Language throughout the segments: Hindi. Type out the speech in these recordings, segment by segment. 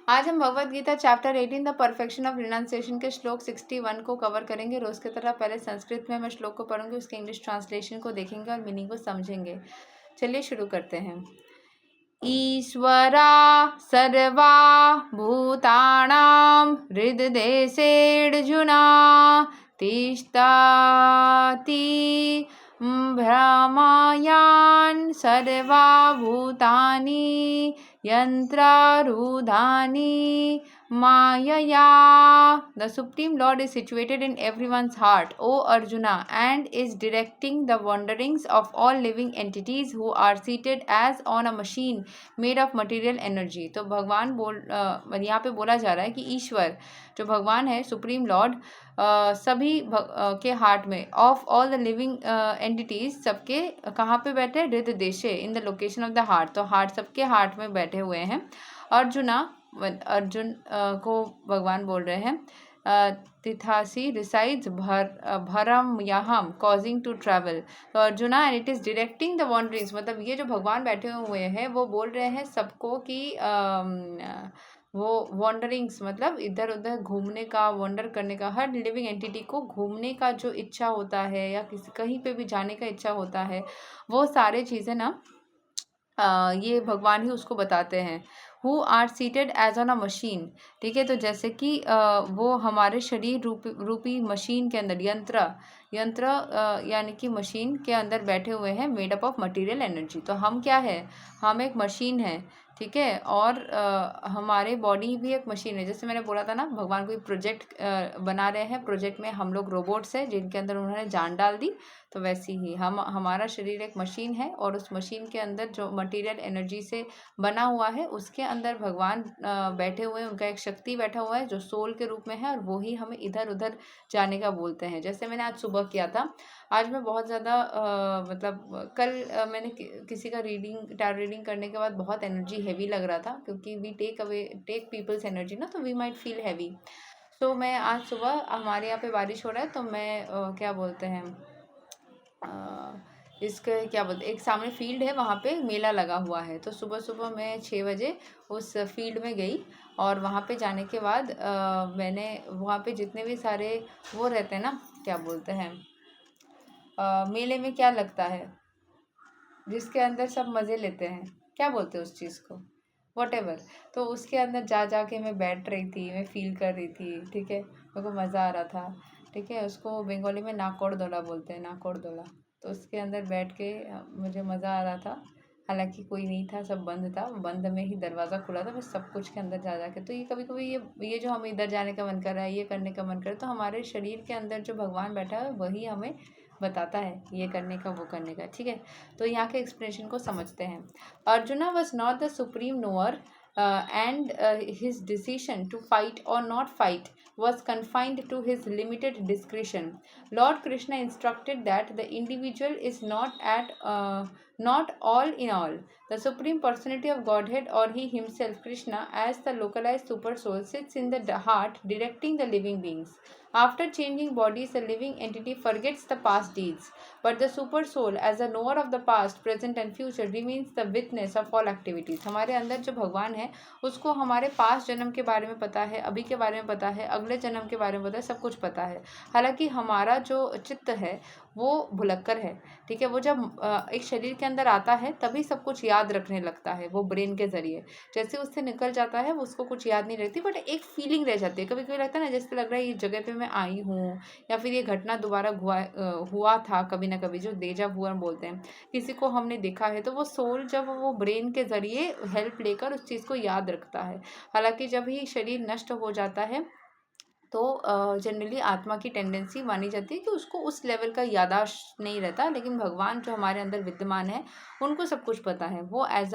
आज हम Bhagavad Gita chapter 18 the perfection of renunciation के श्लोक 61 को कवर करेंगे। रोज की तरह पहले संस्कृत में मैं श्लोक को पढ़ूंगी, उसके इंग्लिश ट्रांसलेशन को देखेंगे और मीनिंग को समझेंगे। चलिए शुरू करते हैं। ईश्वरा सर्वा भूतानां हृददेशेऽर्जुना तिष्ठति भ्रमायान् सर्वा भूतानि यन्त्रारूढानि Mayaya. The Supreme Lord is situated in everyone's heart, O Arjuna, and is directing the wanderings of all living entities who are seated as on a machine made of material energy. तो भगवान यहाँ पे बोला जा रहा है कि ईश्वर जो भगवान है, सुप्रीम लॉर्ड, सभी के हार्ट में, of all the living entities, सबके कहाँ पे बैठे? हृदय देशे, in the location of the heart. तो हार्ट, सबके हार्ट में बैठे हुए हैं। अर्जुन को भगवान बोल रहे हैं, तिथासी रिसाइड्स भरम याहम कॉजिंग टू ट्रैवल। तो Arjuna, and it is directing the wanderings, मतलब ये जो भगवान बैठे हुए हैं वो बोल रहे हैं सबको कि वो वॉन्डरिंग्स मतलब इधर उधर घूमने का, वॉन्डर करने का, हर लिविंग एंटिटी को घूमने का जो इच्छा होता है या किसी कहीं पे भी जाने का इच्छा होता है, वो सारे चीज़ें ना ये भगवान ही उसको बताते हैं। Who are seated as on a machine, ठीक है। तो जैसे कि वो हमारे शरीर रूपी मशीन के अंदर, यंत्र यानी कि मशीन के अंदर बैठे हुए हैं, made up of material energy. तो हम क्या है? हम एक मशीन है, ठीक है। और हमारे बॉडी भी एक मशीन है। जैसे मैंने बोला था ना, भगवान कोई प्रोजेक्ट बना रहे हैं, प्रोजेक्ट में हम लोग रोबोट्स हैं जिनके अंदर उन्होंने जान डाल दी। तो वैसे ही हमारा शरीर एक मशीन है, और उस मशीन के अंदर जो मटेरियल एनर्जी से बना हुआ है, उसके अंदर भगवान बैठे हुए हैं। उनका एक शक्ति बैठा हुआ है जो सोल के रूप में है, और वो ही हमें इधर उधर जाने का बोलते हैं। जैसे मैंने आज सुबह किया था, आज मैं बहुत ज़्यादा मतलब कल मैंने किसी का टैरो रीडिंग करने के बाद बहुत एनर्जी हैवी लग रहा था, क्योंकि वी टेक पीपल्स एनर्जी ना, तो वी माइट फील हैवी। तो मैं आज सुबह, हमारे यहाँ पे बारिश हो रहा है, तो मैं क्या बोलते हैं, इसके क्या बोलते, एक सामने फील्ड है, वहाँ पे मेला लगा हुआ है। तो सुबह सुबह मैं 6 बजे उस फील्ड में गई, और वहाँ पे जाने के बाद मैंने वहाँ पे जितने भी सारे वो रहते हैं ना, क्या बोलते हैं, मेले में क्या लगता है जिसके अंदर सब मज़े लेते हैं, क्या बोलते हैं उस चीज़ को, वॉटेवर। तो उसके अंदर जा के मैं बैठ रही थी, मैं फील कर रही थी, ठीक है। मेरे को मज़ा आ रहा था, ठीक है। उसको बंगाली में नाकोड़ दोला बोलते हैं, नाकोड़ दोला। तो उसके अंदर बैठ के मुझे मज़ा आ रहा था। हालांकि कोई नहीं था, सब बंद था, बंद में ही दरवाज़ा खुला था, बस सब कुछ के अंदर जा के। तो ये कभी कभी ये जो हमें इधर जाने का मन कर रहा है, ये करने का मन कर रहा है, तो हमारे शरीर के अंदर जो भगवान बैठा है वही हमें बताता है ये करने का, वो करने का, ठीक है। तो यहाँ के एक्सप्लेनेशन को समझते हैं। Arjuna was not the supreme knower and his decision to fight or not fight was confined to his limited discretion. Lord Krishna instructed that the individual is not all in all. The Supreme Personality of Godhead, or He Himself, Krishna, as the localized Super Soul, sits in the heart, directing the living beings. After changing bodies, the living entity forgets the past deeds, but the Super Soul, as a knower of the past, present and future, remains the witness of all activities. हमारे अंदर जो भगवान है, उसको हमारे पास्ट जन्म के बारे में पता है, अभी के बारे में पता है, अगले जन्म के बारे में पता है, सब कुछ पता है। हालांकि हमारा जो चित्त है वो भुलक्कर है, ठीक है। वो जब एक शरीर के अंदर आता है तभी सब कुछ याद रखने लगता है, वो ब्रेन के जरिए। जैसे उससे निकल जाता है, उसको कुछ याद नहीं रहती, बट एक फीलिंग रह जाती है। कभी कभी लगता है ना, जैसे लग रहा है ये जगह पे मैं आई हूँ, या फिर ये घटना दोबारा हुआ था कभी ना कभी, जो डेजा वू बोलते हैं। किसी को हमने देखा है, तो वो सोल जब वो ब्रेन के जरिए हेल्प लेकर उस चीज़ को याद रखता है। हालांकि जब ही शरीर नष्ट हो जाता है, तो जनरली आत्मा की टेंडेंसी मानी जाती है कि उसको उस लेवल का याददाश्त नहीं रहता। लेकिन भगवान जो हमारे अंदर विद्यमान है, उनको सब कुछ पता है। वो एज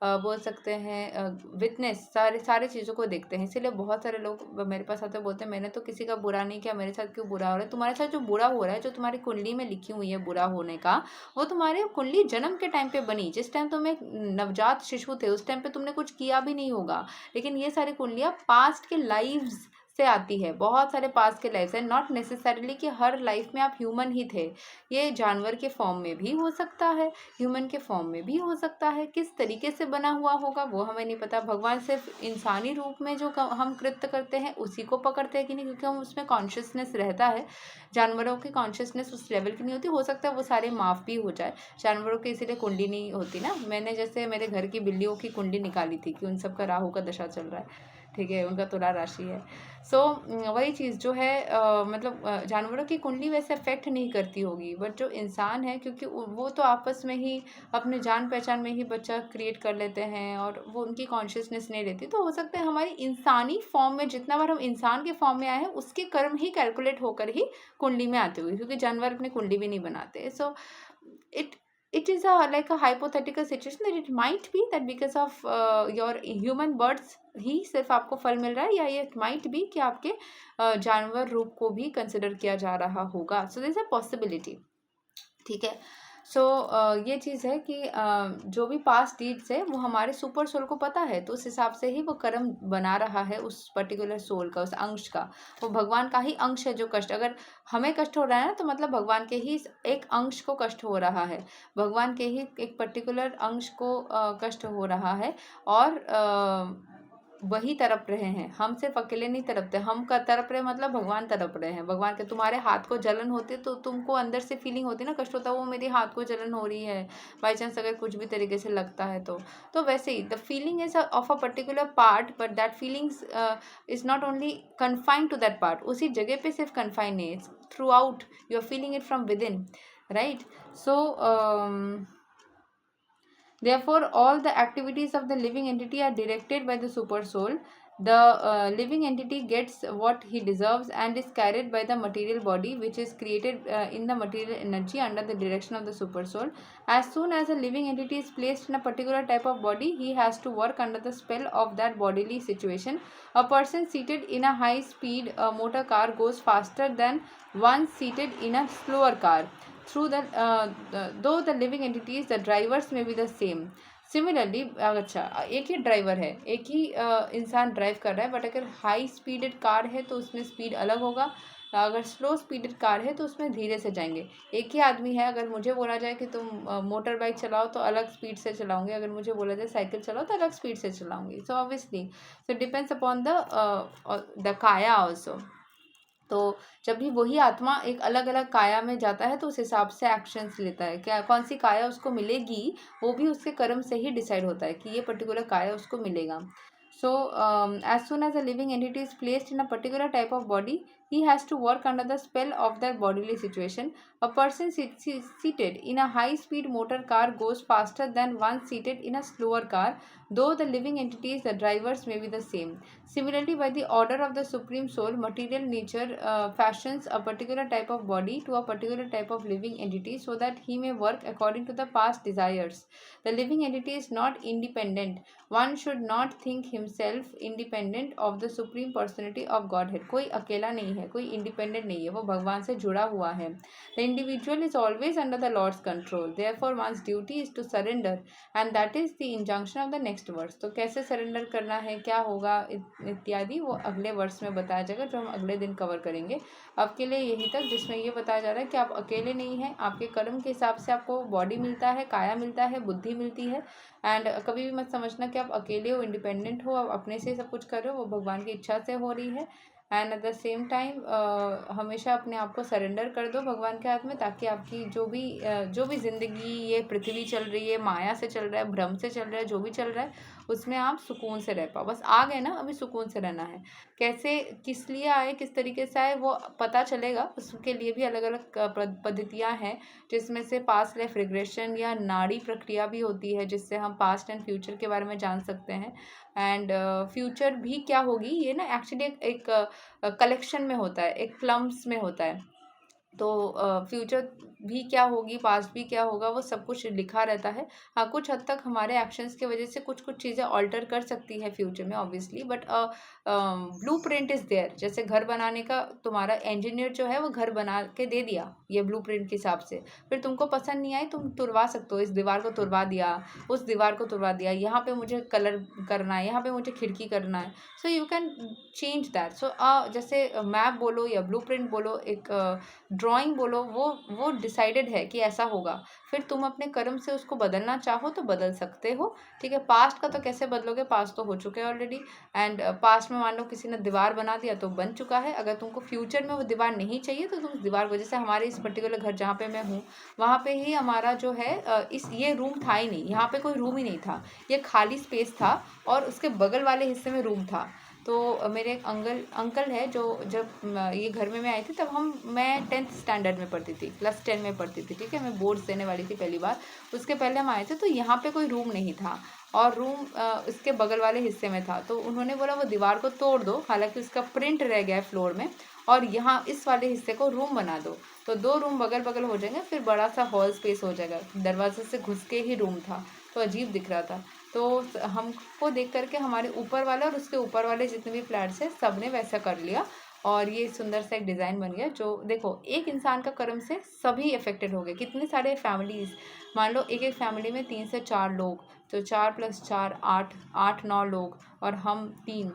बोल सकते हैं विटनेस, सारे चीज़ों को देखते हैं। इसीलिए बहुत सारे लोग मेरे पास आते बोलते हैं, मैंने तो किसी का बुरा नहीं किया, मेरे साथ क्यों बुरा हो रहा है? तुम्हारे साथ जो बुरा हो रहा है, जो तुम्हारी कुंडली में लिखी हुई है बुरा होने का, वो तुम्हारे कुंडली जन्म के टाइम पे बनी। जिस टाइम तुम एक नवजात शिशु थे, उस टाइम पे तुमने कुछ किया भी नहीं होगा, लेकिन ये सारी कुंडलियाँ पास्ट के लाइव्स से आती है, बहुत सारे पास्ट के लाइफ है, नॉट नेसेसरीली कि हर लाइफ में आप ह्यूमन ही थे। ये जानवर के फॉर्म में भी हो सकता है, ह्यूमन के फॉर्म में भी हो सकता है। किस तरीके से बना हुआ होगा वो हमें नहीं पता। भगवान सिर्फ इंसानी रूप में जो हम कृत्य करते हैं उसी को पकड़ते हैं कि नहीं, क्योंकि हम उसमें कॉन्शियसनेस रहता है। जानवरों की कॉन्शियसनेस उस लेवल की नहीं होती, हो सकता है वो सारे माफ भी हो जाए। जानवरों की इसीलिए कुंडली नहीं होती ना। मैंने जैसे मेरे घर की बिल्लियों की कुंडली निकाली थी कि उन सब का राहु का दशा चल रहा है, ठीक है, उनका तुला राशि है। सो वही चीज़ जो है मतलब जानवरों की कुंडली वैसे अफेक्ट नहीं करती होगी, बट जो इंसान है, क्योंकि वो तो आपस में ही अपने जान पहचान में ही बच्चा क्रिएट कर लेते हैं और वो उनकी कॉन्शियसनेस नहीं रहती। तो हो सकता है हमारी इंसानी फॉर्म में जितना बार हम इंसान के फॉर्म में आए हैं उसके कर्म ही कैलकुलेट होकर ही कुंडली में आते हुए, क्योंकि जानवर अपनी कुंडली भी नहीं बनाते। सो it it is a hypothetical situation that it might be that because of your human births ही सिर्फ आपको फल मिल रहा है, या ये might be कि आपके जानवर रूप को भी कंसिडर किया जा रहा होगा। सो दिस अ पॉसिबिलिटी, ठीक है। सो ये चीज़ है कि जो भी पास्ट डीड्स है वो हमारे सुपर सोल को पता है, तो उस हिसाब से ही वो कर्म बना रहा है उस पर्टिकुलर सोल का, उस अंश का। वो भगवान का ही अंश है जो कष्ट, अगर हमें कष्ट हो रहा है ना तो मतलब भगवान के ही एक अंश को कष्ट हो रहा है, भगवान के ही एक पर्टिकुलर अंश को कष्ट हो रहा है। और वही तड़प रहे हैं, हम सिर्फ अकेले नहीं तड़पते, हम का तड़प रहे मतलब भगवान तड़प रहे हैं। भगवान के तुम्हारे हाथ को जलन होती है तो तुमको अंदर से फीलिंग होती है ना, कष्ट होता है, वो मेरे हाथ को जलन हो रही है बाई चांस अगर कुछ भी तरीके से लगता है तो वैसे ही the feeling is of a particular part, but that feelings is not only confined to that part, उसी जगह पे सिर्फ कन्फाइंड नहीं है, throughout you are feeling it from within, right. So therefore, all the activities of the living entity are directed by the super soul. The living entity gets what he deserves and is carried by the material body, which is created in the material energy under the direction of the super soul. As soon as a living entity is placed in a particular type of body, he has to work under the spell of that bodily situation. A person seated in a high speed motor car goes faster than one seated in a slower car. Through though the living entities, the drivers may be the same. Similarly अच्छा, एक ही ड्राइवर है, एक ही इंसान ड्राइव कर रहा है, बट अगर हाई स्पीडेड कार है तो उसमें स्पीड अलग होगा, अगर स्लो स्पीडेड कार है तो उसमें धीरे से जाएंगे। एक ही आदमी है, अगर मुझे बोला जाए कि तुम मोटर बाइक चलाओ तो अलग स्पीड से चलाऊंगे, अगर मुझे बोला जाए साइकिल चलाओ तो अलग स्पीड से चलाऊंगी। So obviously so depends upon the काया ऑल्सो। तो जब भी वही आत्मा एक अलग अलग काया में जाता है तो उस हिसाब से एक्शंस लेता है, क्या कौन सी काया उसको मिलेगी वो भी उसके कर्म से ही डिसाइड होता है कि ये पर्टिकुलर काया उसको मिलेगा। So as soon as a living entity is placed in a particular type of body, he has to work under the spell of their bodily situation. A person seated in a high speed motor car goes faster than one seated in a slower car, though the living entities, the drivers, may be the same. Similarly, by the order of the Supreme Soul, material nature fashions a particular type of body to a particular type of living entity so that he may work according to the past desires. The living entity is not independent. One should not think himself independent of the Supreme Personality of Godhead. कोई अकेला नहीं है, कोई इंडिपेंडेंट नहीं है, वो भगवान से जुड़ा हुआ है। The individual is always under the Lord's control. Therefore, one's duty is to surrender, and that is the injunction of the next verse. तो कैसे सरेंडर करना है, क्या होगा इत्यादि वो अगले वर्ष में बताया जाएगा, जो हम अगले दिन कवर करेंगे। अब के लिए यही तक, जिसमें ये बताया जा रहा है कि आप अकेले नहीं हैं, आपके कर्म के हिसाब से आपको बॉडी मिलता है, काया मिलता है, बुद्धि मिलती है। एंड कभी भी मत समझना कि आप अकेले हो, इंडिपेंडेंट हो, आप अपने से सब कुछ कर रहे हो, वो भगवान की इच्छा से हो रही है। And at the same time हमेशा अपने आप को सरेंडर कर दो भगवान के हाथ में, ताकि आपकी जो भी ज़िंदगी ये पृथ्वी चल रही है, माया से चल रहा है, भ्रम से चल रहा है, जो भी चल रहा है उसमें आप सुकून से रह पाओ। बस आ गए ना, अभी सुकून से रहना है। कैसे, किस लिए आए, किस तरीके से आए वो पता चलेगा, उसके लिए भी अलग अलग पद्धतियाँ हैं, जिसमें से पास्ट लाइफ रिग्रेशन या नाड़ी प्रक्रिया भी होती है, जिससे हम पास्ट एंड फ्यूचर के बारे में जान सकते हैं। एंड फ्यूचर भी क्या होगी, ये ना एक्चुअली एक कलेक्शन में होता है, एक प्लम्स में होता है तो फ्यूचर भी क्या होगी, पास्ट भी क्या होगा, वो सब कुछ लिखा रहता है। हाँ, कुछ हद तक हमारे एक्शंस की वजह से कुछ कुछ चीज़ें ऑल्टर कर सकती है फ्यूचर में obviously, but blueprint is there. जैसे घर बनाने का तुम्हारा इंजीनियर जो है वो घर बना के दे दिया ये ब्लूप्रिंट के हिसाब से, फिर तुमको पसंद नहीं आई, तुम तुड़वा सकते हो। इस दीवार को तुड़वा दिया, उस दीवार को तुड़वा दिया, यहाँ पे मुझे कलर करना है, यहाँ पे मुझे खिड़की करना है, so you can change that. So जैसे मैप बोलो या ब्लूप्रिंट बोलो, एक ड्राइंग बोलो, वो डिसाइडेड है कि ऐसा होगा। फिर तुम अपने कर्म से उसको बदलना चाहो तो बदल सकते हो। ठीक है, पास्ट का तो कैसे बदलोगे, पास्ट तो हो चुके हैं ऑलरेडी। एंड पास्ट में मान लो किसी ने दीवार बना दिया तो बन चुका है। अगर तुमको फ्यूचर में वो दीवार नहीं चाहिए तो तुम उस दीवार को, जैसे हमारे इस पर्टिकुलर घर जहाँ पे मैं हूँ, वहाँ पे ही हमारा जो है इस ये रूम था ही नहीं, यहाँ पे कोई रूम ही नहीं था, ये खाली स्पेस था और उसके बगल वाले हिस्से में रूम था। तो मेरे एक अंकल है जो, जब ये घर में मैं आई थी तब मैं 10th स्टैंडर्ड में पढ़ती थी, क्लास 10 में पढ़ती थी। ठीक है, मैं बोर्ड्स देने वाली थी पहली बार। उसके पहले हम आए थे तो यहाँ पे कोई रूम नहीं था और रूम इसके बगल वाले हिस्से में था। तो उन्होंने बोला वो दीवार को तोड़ दो, हालांकि उसका प्रिंट रह गया है फ्लोर में, और यहाँ इस वाले हिस्से को रूम बना दो, तो 2 रूम बगल बगल हो जाएंगे, फिर बड़ा सा हॉल स्पेस हो जाएगा। दरवाजे से घुस के ही रूम था, तो अजीब दिख रहा था। तो हमको देख करके हमारे ऊपर वाला और उसके ऊपर वाले जितने भी फ्लैट्स हैं सब ने वैसा कर लिया और ये सुंदर सा एक डिज़ाइन बन गया। जो देखो, एक इंसान का कर्म से सभी अफेक्टेड हो गए। कितने सारे फैमिलीज़, मान लो एक फैमिली में 3 से 4 लोग, तो 4 + 4 8, 8-9 लोग और हम 3,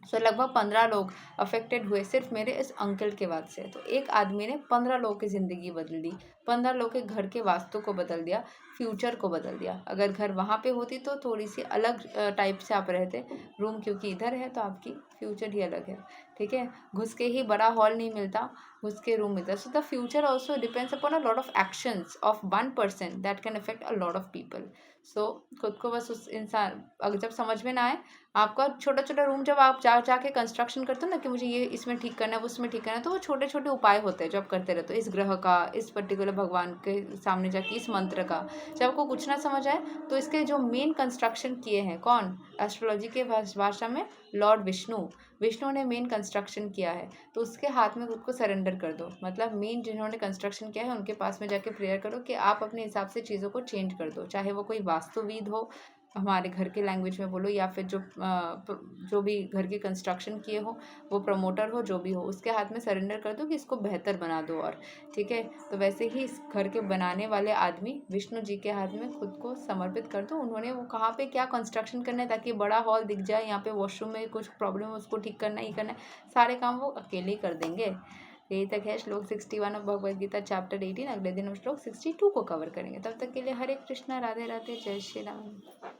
सो लगभग 15 लोग अफेक्टेड हुए सिर्फ मेरे इस अंकल के बाद से। तो एक आदमी ने 15 लोगों की ज़िंदगी बदल दी, 15 लोगों के घर के वास्तु को बदल दिया, फ्यूचर को बदल दिया। अगर घर वहाँ पे होती तो थोड़ी सी अलग टाइप से आप रहते। रूम क्योंकि इधर है तो आपकी फ्यूचर ही अलग है। ठीक है, घुस के ही बड़ा हॉल नहीं मिलता, घुस के रूम मिलता। So the future also depends upon a lot of actions of 1% that can affect a lot of people. So खुद को बस उस इंसान, अगर जब समझ में ना आए, आपका छोटा छोटा रूम जब आप जाके कंस्ट्रक्शन करते हो ना कि मुझे ये इसमें ठीक करना है, वो उसमें ठीक करना है, तो वो छोटे छोटे उपाय होते हैं जो आप करते रहते हो। इस ग्रह का, इस पर्टिकुलर भगवान के सामने जाके इस मंत्र का। जब आपको कुछ ना समझ आए तो इसके जो मेन कंस्ट्रक्शन किए हैं कौन, एस्ट्रोलॉजी के भाषा में लॉर्ड विष्णु, विष्णु ने मेन कंस्ट्रक्शन किया है। तो उसके हाथ में खुद को सरेंडर कर दो, मतलब मेन जिन्होंने कंस्ट्रक्शन किया है उनके पास में जाके प्रेयर करो कि आप अपने हिसाब से चीज़ों को चेंज कर दो। चाहे वो कोई वास्तुविद हो, हमारे घर के लैंग्वेज में बोलो, या फिर जो भी घर के कंस्ट्रक्शन किए हो, वो प्रमोटर हो, जो भी हो, उसके हाथ में सरेंडर कर दो कि इसको बेहतर बना दो। और ठीक है, तो वैसे ही इस घर के बनाने वाले आदमी विष्णु जी के हाथ में खुद को समर्पित कर दो। उन्होंने वो कहाँ पे क्या कंस्ट्रक्शन करना है ताकि बड़ा हॉल दिख जाए, यहाँ पे वॉशरूम में कुछ प्रॉब्लम है उसको ठीक करना ही करना है, सारे काम वो अकेले ही कर देंगे। यही तक है श्लोक 61 ऑफ भगवद गीता चैप्टर 18। अगले दिन हम श्लोक 62 को कवर करेंगे। तब तक के लिए हरे कृष्णा, राधे राधे, जय श्री राम।